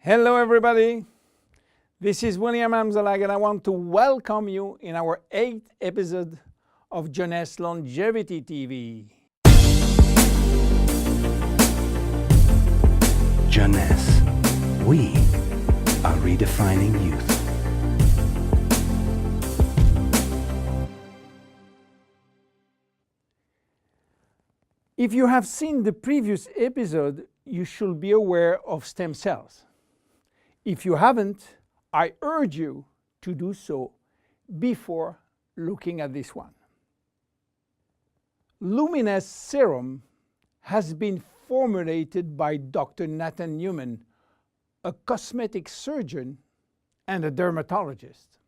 Hello everybody, this is William Amzalag and I want to welcome you in our 8th episode of Jeunesse Longevity TV. Jeunesse, we are redefining youth. If you have seen the previous episode, you should be aware of stem cells. If you haven't, I urge you to do so before looking at this one. Luminesce Serum has been formulated by Dr. Nathan Newman, a cosmetic surgeon and a dermatologist.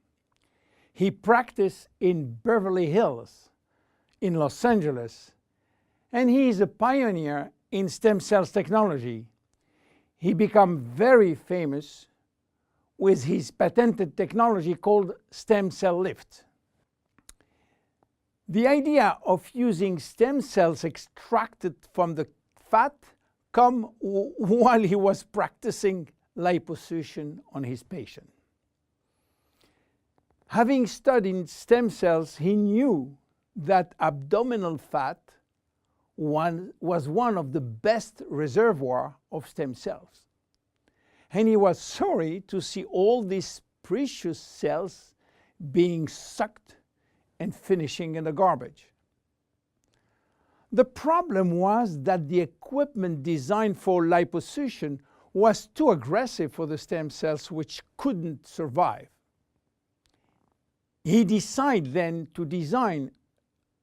He practiced in Beverly Hills, in Los Angeles, and he is a pioneer in stem cells technology. He became very famous with his patented technology called stem cell lift. The idea of using stem cells extracted from the fat came while he was practicing liposuction on his patient. Having studied stem cells, he knew that abdominal fat was one of the best reservoirs of stem cells. And he was sorry to see all these precious cells being sucked and finishing in the garbage. The problem was that the equipment designed for liposuction was too aggressive for the stem cells, which couldn't survive. He decided then to design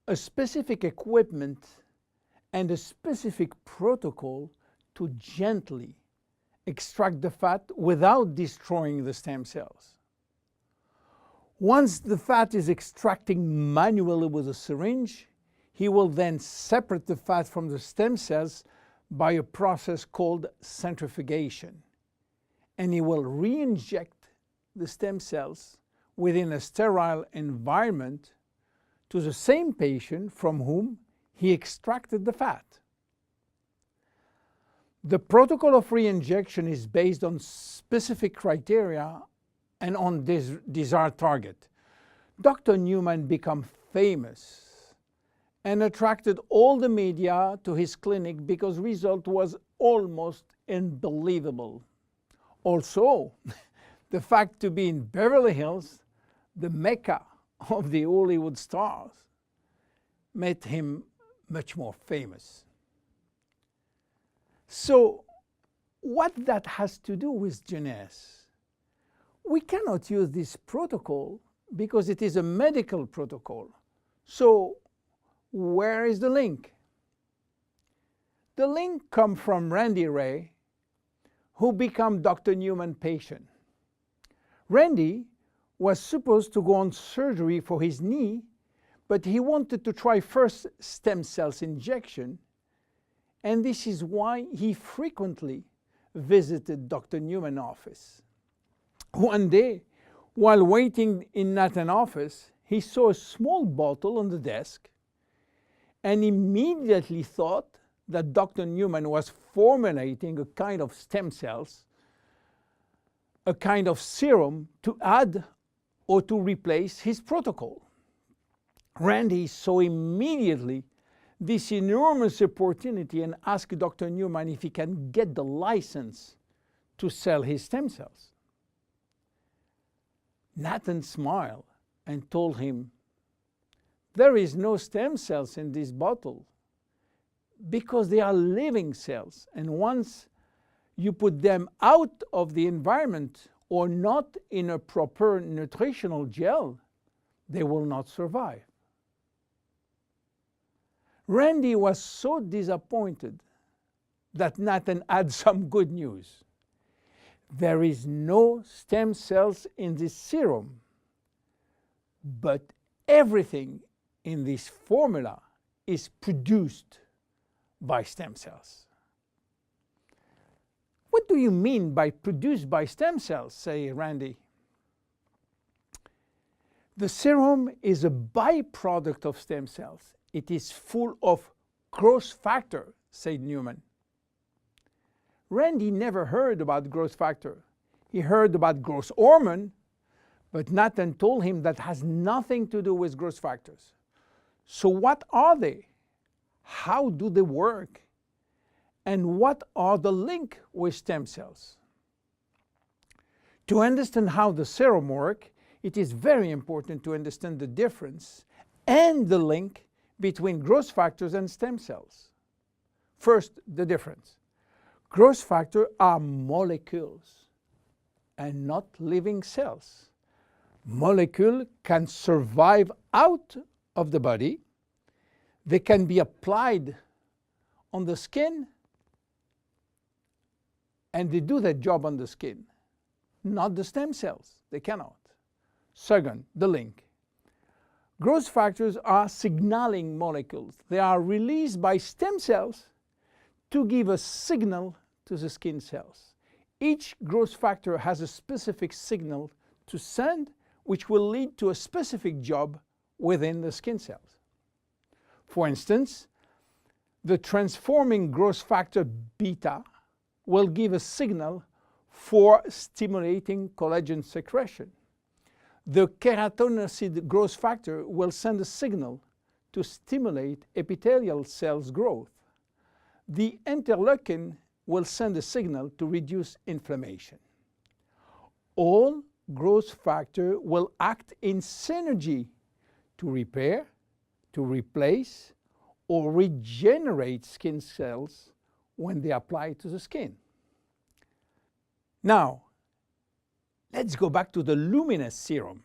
a specific equipment and a specific protocol to gently extract the fat without destroying the stem cells. Once the fat is extracted manually with a syringe, he will then separate the fat from the stem cells by a process called centrifugation. And he will re-inject the stem cells within a sterile environment to the same patient from whom he extracted the fat. The protocol of re-injection is based on specific criteria and on this desired target. Dr. Newman became famous and attracted all the media to his clinic because result was almost unbelievable. Also, the fact to be in Beverly Hills, the mecca of the Hollywood stars, made him much more famous. So, what that has to do with Jeunesse? We cannot use this protocol because it is a medical protocol. So, where is the link? The link comes from Randy Ray, who became Dr. Newman's patient. Randy was supposed to go on surgery for his knee, but he wanted to try first stem cells injection, and this is why he frequently visited Dr. Newman's office. One day, while waiting in Nathan's office, he saw a small bottle on the desk and immediately thought that Dr. Newman was formulating a kind of stem cells, a kind of serum to add or to replace his protocol. Randy saw immediately this enormous opportunity and asked Dr. Newman if he can get the license to sell his stem cells. Nathan smiled and told him, "There is no stem cells in this bottle because they are living cells, and once you put them out of the environment or not in a proper nutritional gel, they will not survive." Randy was so disappointed that Nathan had some good news. There is no stem cells in this serum, but everything in this formula is produced by stem cells. What do you mean by produced by stem cells, say Randy? The serum is a byproduct of stem cells. It is full of growth factor, said Newman. Randy never heard about growth factor. He heard about growth hormone, but Nathan told him that has nothing to do with growth factors. So what are they? How do they work? And what are the link with stem cells? To understand how the serum works, it is very important to understand the difference and the link between growth factors and stem cells. First, the difference. Growth factors are molecules and not living cells. Molecules can survive out of the body. They can be applied on the skin, and they do their job on the skin. Not the stem cells. They cannot. Second, the link. Growth factors are signaling molecules. They are released by stem cells to give a signal to the skin cells. Each growth factor has a specific signal to send, which will lead to a specific job within the skin cells. For instance, the transforming growth factor beta will give a signal for stimulating collagen secretion. The keratinocyte growth factor will send a signal to stimulate epithelial cells growth. The interleukin will send a signal to reduce inflammation. All growth factors will act in synergy to repair, to replace, or regenerate skin cells when they apply to the skin. Now, let's go back to the Luminesce serum.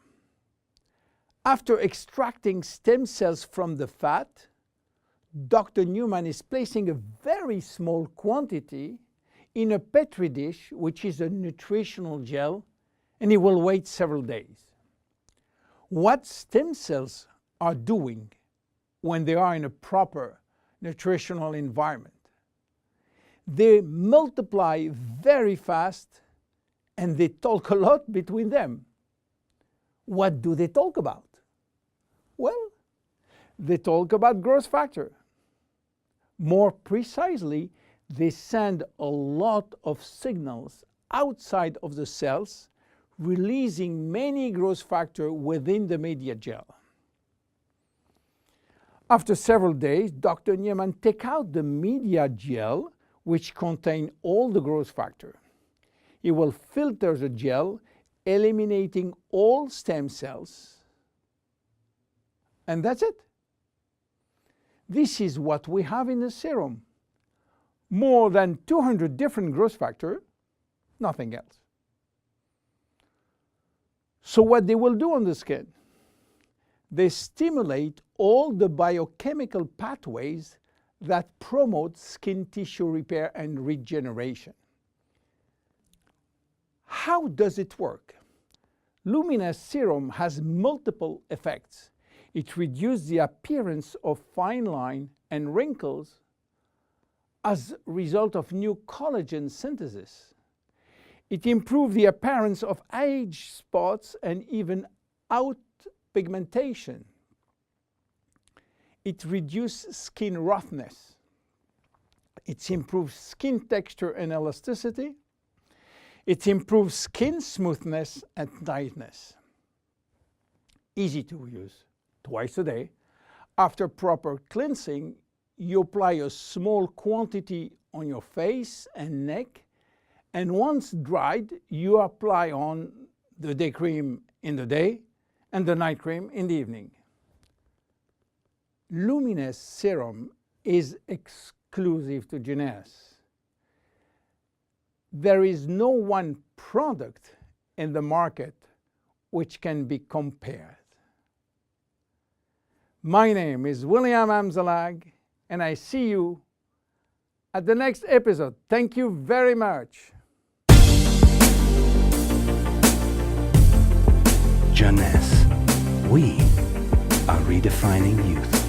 After extracting stem cells from the fat, Dr. Newman is placing a very small quantity in a petri dish, which is a nutritional gel, and he will wait several days. What stem cells are doing when they are in a proper nutritional environment? They multiply very fast and they talk a lot between them. What do they talk about? Well, they talk about growth factor. More precisely, they send a lot of signals outside of the cells, releasing many growth factors within the media gel. After several days, Dr. Newman takes out the media gel, which contains all the growth factor. He will filter the gel, eliminating all stem cells, and that's it. This is what we have in the serum. More than 200 different growth factors, nothing else. So what they will do on the skin? They stimulate all the biochemical pathways that promote skin tissue repair and regeneration. How does it work? Luminesce serum has multiple effects. It reduces the appearance of fine lines and wrinkles as a result of new collagen synthesis. It improves the appearance of age spots and even out pigmentation. It reduces skin roughness. It improves skin texture and elasticity. It improves skin smoothness and tightness. Easy to use. Twice a day. After proper cleansing, you apply a small quantity on your face and neck, and once dried, you apply on the day cream in the day and the night cream in the evening. Luminesce serum is exclusive to Jeunesse. There is no one product in the market which can be compared. My name is William Amzalag, and I see you at the next episode. Thank you very much. Jeunesse. We are redefining youth.